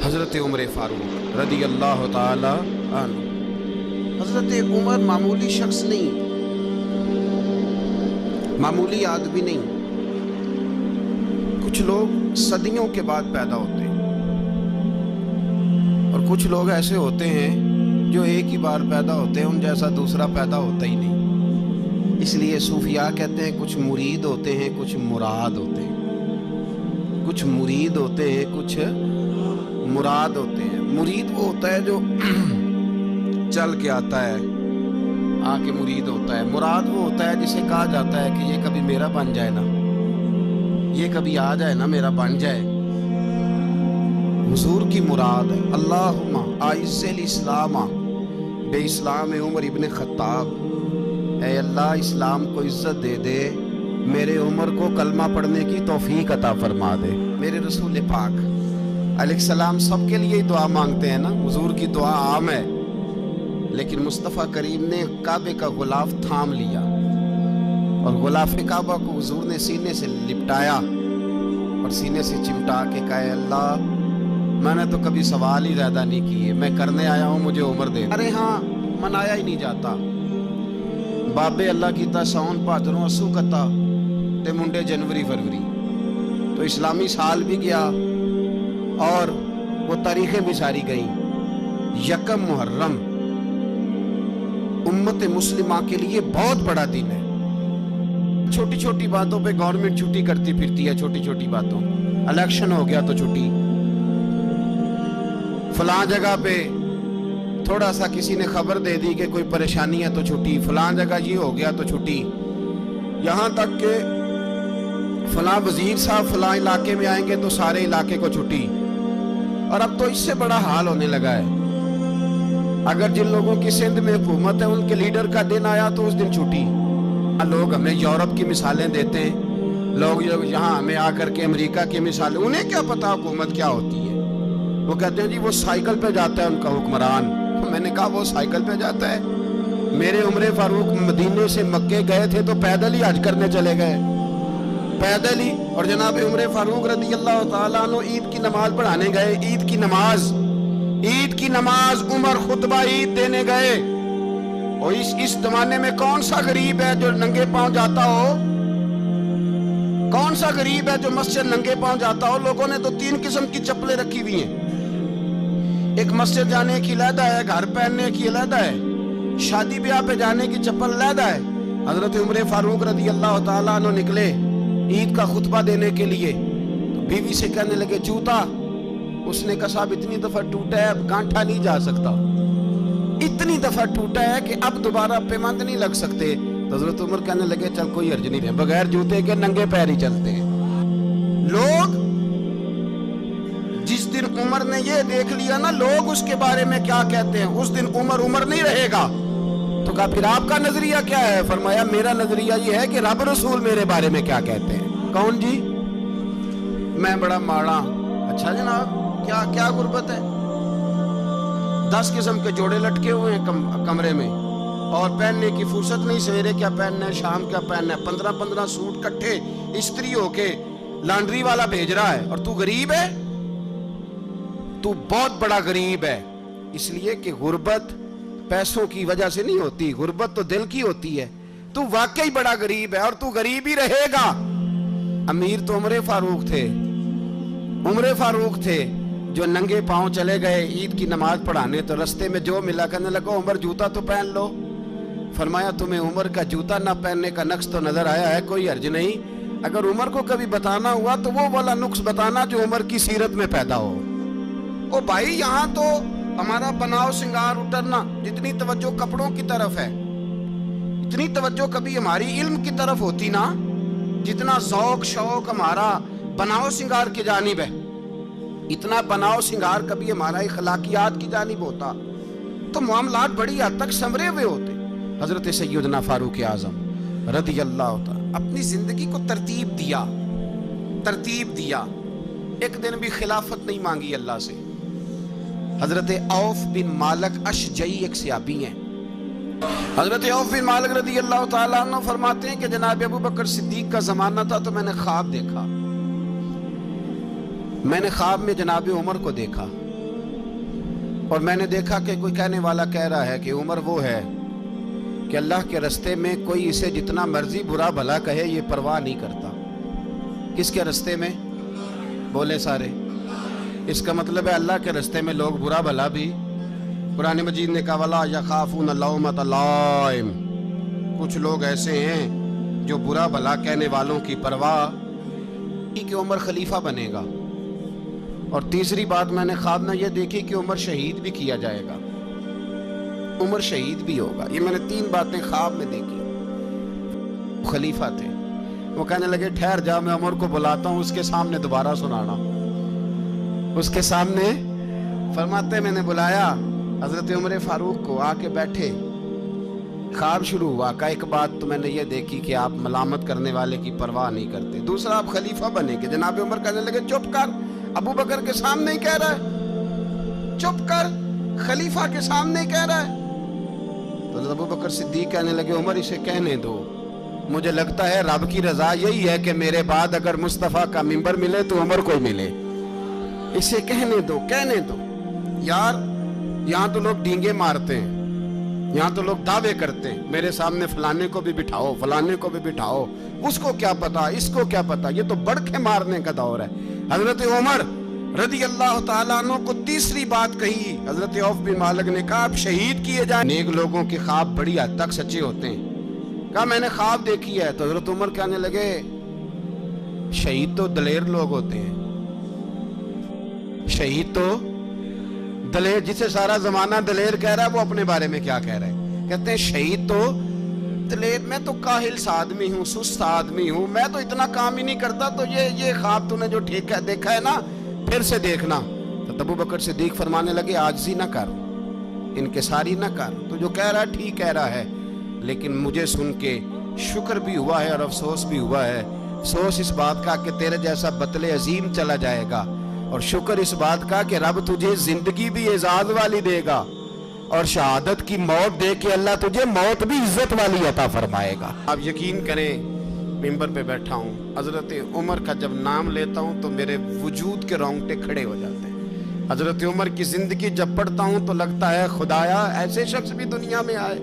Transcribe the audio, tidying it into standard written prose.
حضرت عمر فاروق رضی اللہ تعالی عنہ۔ حضرت عمر معمولی شخص نہیں، معمولی آدمی نہیں۔ کچھ لوگ صدیوں کے بعد پیدا ہوتے ہیں اور کچھ لوگ ایسے ہوتے ہیں جو ایک ہی بار پیدا ہوتے ہیں، ان جیسا دوسرا پیدا ہوتا ہی نہیں۔ اس لیے صوفیاء کہتے ہیں کچھ مرید ہوتے ہیں، کچھ مراد ہوتے ہیں۔ کچھ مرید ہوتے ہیں، کچھ مراد ہوتے ہیں۔ مرید وہ ہوتا ہے جو چل کے آتا ہے، آ کے مرید ہوتا ہے۔ مراد وہ ہوتا ہے جسے کہا جاتا ہے کہ یہ کبھی میرا بن جائے نا، یہ کبھی آ جائے نا، میرا بن جائے۔ حضور کی مراد ہے اللہم اعز الاسلام بے اسلام عمر ابن خطاب، اے اللہ اسلام کو عزت دے دے، میرے عمر کو کلمہ پڑھنے کی توفیق عطا فرما دے۔ میرے رسول پاک علیہ السلام سب کے لیے دعا مانگتے ہیں نا، حضور کی دعا عام ہے، لیکن مصطفیٰ کریم نے کعبے کا غلاف تھام لیا اور غلاف کعبہ کو حضور نے سینے سے لپٹایا اور سینے سے چمٹا کے کہا اللہ میں نے تو کبھی سوال ہی زیادہ نہیں کیے، میں کرنے آیا ہوں، مجھے عمر دے۔ ارے ہاں منایا ہی نہیں جاتا۔ بابے اللہ کیتا ساؤن بھادروں اسو کتا تے منڈے جنوری فروری، تو اسلامی سال بھی گیا اور وہ تاریخیں بھی ساری گئیں۔ یکم محرم امت مسلمہ کے لیے بہت بڑا دن ہے۔ چھوٹی چھوٹی باتوں پہ گورنمنٹ چھٹی کرتی پھرتی ہے، چھوٹی چھوٹی باتوں، الیکشن ہو گیا تو چھٹی، فلاں جگہ پہ تھوڑا سا کسی نے خبر دے دی کہ کوئی پریشانی ہے تو چھٹی، فلاں جگہ یہ ہو گیا تو چھٹی، یہاں تک کہ فلاں وزیر صاحب فلاں علاقے میں آئیں گے تو سارے علاقے کو چھٹی۔ اور اب تو اس سے بڑا حال ہونے لگا ہے، اگر جن لوگوں کی سندھ میں حکومت ہے ان کے لیڈر کا دن آیا تو اس دن چھٹی۔ لوگ ہمیں یورپ کی مثالیں دیتے ہیں، لوگ یہاں ہمیں آ کر کے امریکہ کی مثالیں، انہیں کیا پتا حکومت کیا ہوتی ہے؟ وہ کہتے ہیں جی وہ سائیکل پہ جاتا ہے ان کا حکمران۔ میں نے کہا وہ سائیکل پہ جاتا ہے؟ میرے عمر فاروق مدینے سے مکے گئے تھے تو پیدل ہی حج کرنے چلے گئے، پیدل ہی۔ اور جناب عمر فاروق رضی اللہ تعالیٰ عنہ عید کی نماز پڑھانے گئے، عید کی نماز عمر خطبہ عید دینے گئے۔ اور اس زمانے میں کون سا غریب ہے جو ننگے پاؤں جاتا ہو؟ کون سا غریب ہے جو مسجد ننگے پاؤں جاتا ہو؟ لوگوں نے تو 3 قسم کی چپلیں رکھی ہوئی ہیں، ایک مسجد جانے کی علیحدہ ہے، گھر پہننے کی علیحدہ ہے، شادی بیاہ پہ جانے کی چپل علیحدہ ہے۔ حضرت عمر فاروق رضی اللہ تعالیٰ عنہ نکلے عید کا خطبہ دینے کے لیے، تو بیوی سے کہنے لگے جوتا، اس نے کہا صاحب اتنی دفعہ ٹوٹا ہے اب گانٹھا نہیں جا سکتا، اتنی دفعہ ٹوٹا ہے کہ اب دوبارہ پیمند نہیں لگ سکتے۔ تو حضرت عمر کہنے لگے چل کوئی حرج نہیں ہے، بغیر جوتے کے ننگے پیر ہی چلتے ہیں۔ لوگ جس دن عمر نے یہ دیکھ لیا نا لوگ اس کے بارے میں کیا کہتے ہیں، اس دن عمر نہیں رہے گا۔ تو کہا پھر آپ کا نظریہ کیا ہے؟ فرمایا میرا نظریہ یہ ہے کہ رب رسول میرے بارے میں کیا کہتے ہیں۔ کون جی؟ میں بڑا ماڑا۔ اچھا جناب کیا غربت ہے؟ 10 قسم کے جوڑے لٹکے ہوئے ہیں کمرے میں اور پہننے کی فرصت نہیں، سویرے کیا پہننا ہے، شام کیا پہننا ہے، 15 سوٹ کٹھے استری ہو کے لانڈری والا بھیج رہا ہے، اور تو غریب ہے؟ تو بہت بڑا غریب ہے۔ اس لیے کہ غربت پیسوں کی وجہ سے نہیں ہوتی، غربت تو دل کی ہوتی ہے۔ تو واقعی بڑا غریب ہے اور تو غریب ہی رہے گا۔ امیر تو عمر فاروق تھے جو ننگے پاؤں چلے گئے عید کی نماز پڑھانے، تو رستے میں جو ملا کہنے لگا عمر جوتا تو پہن لو۔ فرمایا تمہیں عمر کا جوتا نہ پہننے کا نقص تو نظر آیا ہے، کوئی حرج نہیں، اگر عمر کو کبھی بتانا ہوا تو وہ والا نقص بتانا جو عمر کی سیرت میں پیدا ہو۔ او بھائی یہاں تو ہمارا بناؤ سنگار اترنا، جتنی توجہ کپڑوں کی طرف ہے اتنی توجہ کبھی ہماری علم کی طرف ہوتی نا، جتنا ذوق شوق ہمارا بناؤ سنگار کی جانب ہے، اتنا بناؤ سنگار کبھی ہمارا اخلاقیات کی جانب ہوتا تو معاملات بڑی حد تک سنورے ہوئے ہوتے۔ حضرت سیدنا فاروق اعظم رضی اللہ تعالیٰ اپنی زندگی کو ترتیب دیا، ایک دن بھی خلافت نہیں مانگی اللہ سے۔ حضرت عوف بن مالک اشجعی ایک صحابی ہیں، حضرت عوف بن مالک رضی اللہ تعالیٰ عنہ فرماتے ہیں کہ جناب ابو بکر صدیق کا زمانہ تھا تو میں نے خواب دیکھا، میں نے خواب میں جناب عمر کو دیکھا اور میں نے دیکھا کہ کوئی کہنے والا کہہ رہا ہے کہ عمر وہ ہے کہ اللہ کے رستے میں کوئی اسے جتنا مرضی برا بھلا کہے یہ پرواہ نہیں کرتا. کس کے رستے میں؟ بولے سارے. اس کا مطلب ہے اللہ کے رستے میں لوگ برا بھلا بھی. قرآن مجید نے کہا وَلَا يَخَافُونَ لَوْمَةَ لَائِمٍ. کچھ لوگ ایسے ہیں جو برا بھلا کہنے والوں کی پرواہ کہ عمر خلیفہ بنے گا. اور تیسری بات میں نے خواب میں یہ دیکھی کہ عمر شہید بھی کیا جائے گا. عمر شہید بھی ہوگا. یہ میں نے 3 باتیں خواب میں دیکھی. خلیفہ تھے. وہ کہنے لگے ٹھہر جا میں عمر کو بلاتا ہوں اس کے سامنے دوبارہ سنانا. اس کے سامنے فرماتے میں نے بلایا حضرت عمر فاروق کو. آ کے بیٹھے. خواب شروع ہوا. کا ایک بات تو میں نے یہ دیکھی کہ آپ ملامت کرنے والے کی پرواہ نہیں کرتے. دوسرا آپ خلیفہ بنے گے. جناب عمر کہنے لگے چپ کر, ابو بکر کے سامنے ہی کہہ رہا ہے, چپ کر, خلیفہ کے سامنے ہی کہہ رہا ہے. تو ابو بکر صدیق کہنے لگے عمر اسے کہنے دو. مجھے لگتا ہے رب کی رضا یہی ہے کہ میرے بعد اگر مصطفیٰ کا منبر ملے تو عمر کو ملے. اسے کہنے دو, کہنے دو. یار یہاں تو لوگ ڈینگے مارتے ہیں, یہاں تو لوگ دعوے کرتے ہیں میرے سامنے فلانے کو بھی بٹھاؤ, فلانے کو بھی بٹھاؤ, اس کو کیا پتا, اس کو کیا پتا. یہ تو بڑکے مارنے کا دور ہے. حضرت عمر رضی اللہ تعالیٰ عنہ کو تیسری بات کہی. حضرت عوف بن مالک نے کہا آپ شہید کیے جائیں. نیک لوگوں کے خواب بڑی حد تک سچے ہوتے ہیں. کہا میں نے خواب دیکھی ہے. تو حضرت عمر کہنے لگے شہید تو دلیر لوگ ہوتے ہیں. شہید تو دلیر, جسے سارا زمانہ دلیر کہہ رہا ہے وہ اپنے بارے میں کیا کہہ رہا ہے؟ کہتے ہیں شہید تو دلیر. میں تو کاہل سا آدمی ہوں, سست آدمی ہوں, میں تو اتنا کام ہی نہیں کرتا. تو یہ خواب تو نے جو دیکھا ہے نا پھر سے دیکھنا. تو ابو بکر صدیق فرمانے لگے عاجزی نہ کر, انکساری نہ کر. تو جو کہہ رہا ہے ٹھیک کہہ رہا ہے, لیکن مجھے سن کے شکر بھی ہوا ہے اور افسوس بھی ہوا ہے. افسوس اس بات کا کہ تیرے جیسا بطل عظیم چلا جائے گا, اور شکر اس بات کا کہ رب تجھے زندگی بھی اعزاز والی دے گا, اور شہادت کی موت دے کے اللہ تجھے موت بھی عزت والی عطا فرمائے گا. آپ یقین کریں ممبر پہ بیٹھا ہوں, حضرت عمر کا جب نام لیتا ہوں تو میرے وجود کے رونگٹے کھڑے ہو جاتے ہیں. حضرت عمر کی زندگی جب پڑھتا ہوں تو لگتا ہے خدایا ایسے شخص بھی دنیا میں آئے.